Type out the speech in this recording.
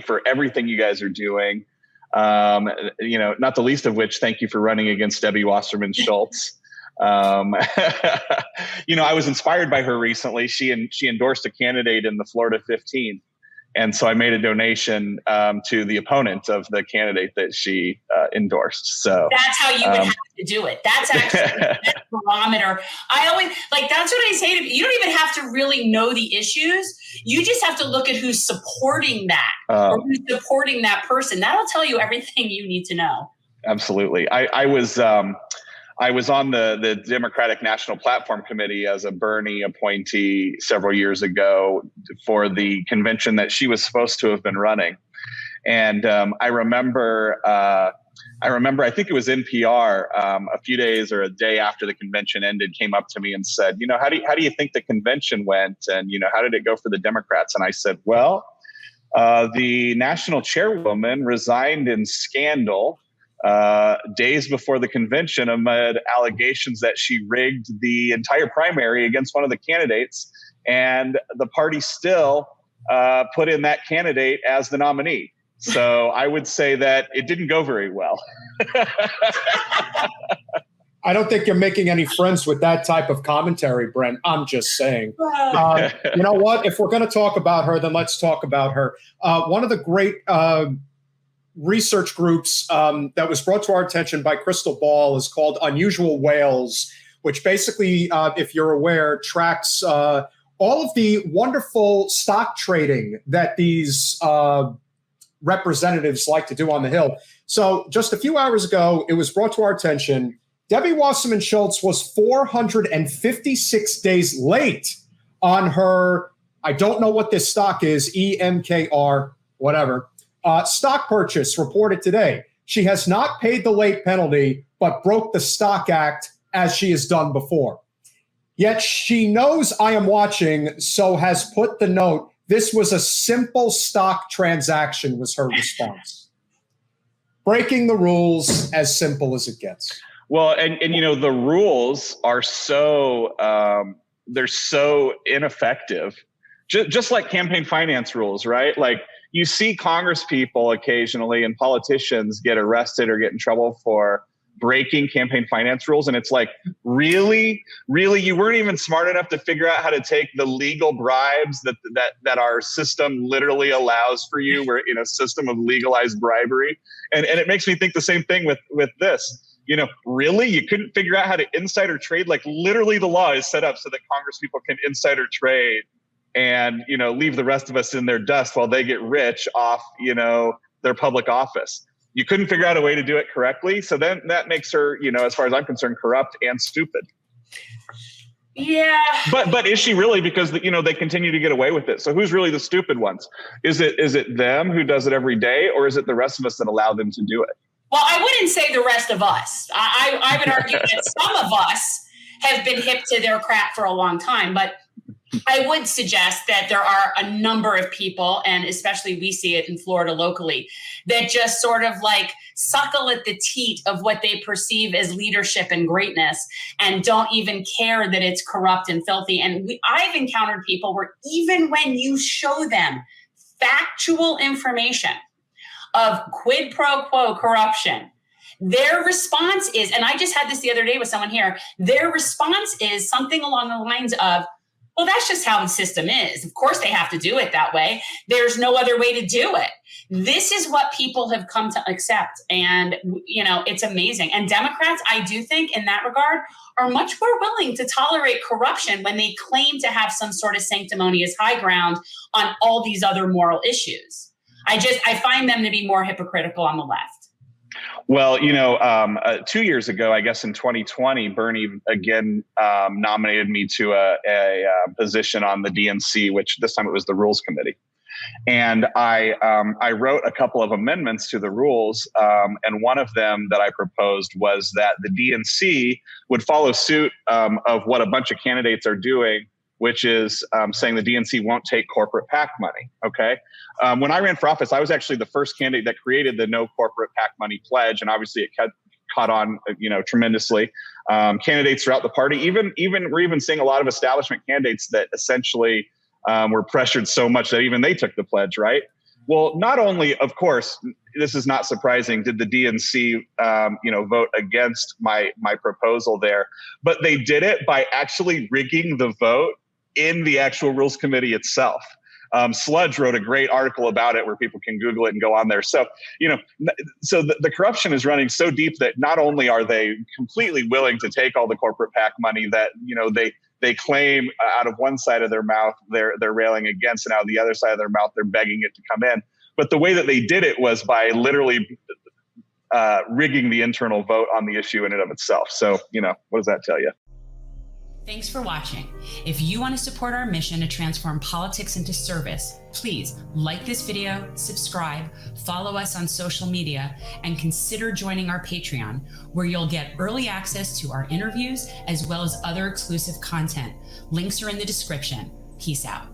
for everything you guys are doing. Not the least of which, thank you for running against Debbie Wasserman Schultz. I was inspired by her recently. She endorsed a candidate in the Florida 15. And so I made a donation to the opponent of the candidate that she endorsed. So that's how you would have to do it. That's actually the barometer. I always that's what I say to you. Don't even have to really know the issues. You just have to look at who's supporting that or who's supporting that person. That'll tell you everything you need to know. Absolutely. I was on the Democratic National Platform Committee as a Bernie appointee several years ago for the convention that she was supposed to have been running. And I remember, I think it was NPR a few days or a day after the convention ended, came up to me and said, how do you think the convention went? And, how did it go for the Democrats? And I said, well, the national chairwoman resigned in scandal days before the convention amid allegations that she rigged the entire primary against one of the candidates, and the party still put in that candidate as the nominee. So I would say that it didn't go very well. I don't think you're making any friends with that type of commentary, Brent. I'm just saying. You know what? If we're going to talk about her, then let's talk about her. One of the great research groups that was brought to our attention by Crystal Ball is called Unusual Whales, which basically, if you're aware, tracks all of the wonderful stock trading that these representatives like to do on the Hill. So just a few hours ago, it was brought to our attention, Debbie Wasserman Schultz was 456 days late on her, I don't know what this stock is, EMKR, whatever, stock purchase reported today. She has not paid the late penalty, but broke the Stock Act as she has done before. Yet she knows I am watching, so has put the note, this was a simple stock transaction, was her response. Breaking the rules, as simple as it gets. Well, and the rules are so, they're so ineffective, just like campaign finance rules, right? Like, you see Congress people occasionally and politicians get arrested or get in trouble for breaking campaign finance rules. And it's like, really, you weren't even smart enough to figure out how to take the legal bribes that our system literally allows for you. We're in a system of legalized bribery. And it makes me think the same thing with this. Really, you couldn't figure out how to insider trade? Like, literally the law is set up so that Congress people can insider trade and, leave the rest of us in their dust while they get rich off, their public office. You couldn't figure out a way to do it correctly. So then that makes her, as far as I'm concerned, corrupt and stupid. Yeah. But is she really? Because, they continue to get away with it. So who's really the stupid ones? Is it them who does it every day, or is it the rest of us that allow them to do it? Well, I wouldn't say the rest of us. I would argue that some of us have been hip to their crap for a long time, but I would suggest that there are a number of people, and especially we see it in Florida locally, that just sort of like suckle at the teat of what they perceive as leadership and greatness and don't even care that it's corrupt and filthy. And I've encountered people where even when you show them factual information of quid pro quo corruption, their response is, and I just had this the other day with someone here, their response is something along the lines of, well, that's just how the system is. Of course, they have to do it that way. There's no other way to do it. This is what people have come to accept. And, it's amazing. And Democrats, I do think in that regard, are much more willing to tolerate corruption when they claim to have some sort of sanctimonious high ground on all these other moral issues. I find them to be more hypocritical on the left. Well, 2 years ago, I guess in 2020, Bernie again nominated me to a position on the DNC, which this time it was the Rules Committee. And I wrote a couple of amendments to the rules. And one of them that I proposed was that the DNC would follow suit of what a bunch of candidates are doing, which is saying the DNC won't take corporate PAC money. Okay. When I ran for office, I was actually the first candidate that created the no corporate PAC money pledge. And obviously it caught on, tremendously. Candidates throughout the party, we're even seeing a lot of establishment candidates that essentially were pressured so much that even they took the pledge, right? Well, not only, of course, this is not surprising, did the DNC, vote against my proposal there, but they did it by actually rigging the vote in the actual Rules Committee itself. Sludge wrote a great article about it where people can Google it and go on there. So, so the corruption is running so deep that not only are they completely willing to take all the corporate PAC money that, they claim out of one side of their mouth, they're railing against, and out of the other side of their mouth, they're begging it to come in. But the way that they did it was by literally rigging the internal vote on the issue in and of itself. So, what does that tell you? Thanks for watching. If you want to support our mission to transform politics into service, please like this video, subscribe, follow us on social media, and consider joining our Patreon, where you'll get early access to our interviews as well as other exclusive content. Links are in the description. Peace out.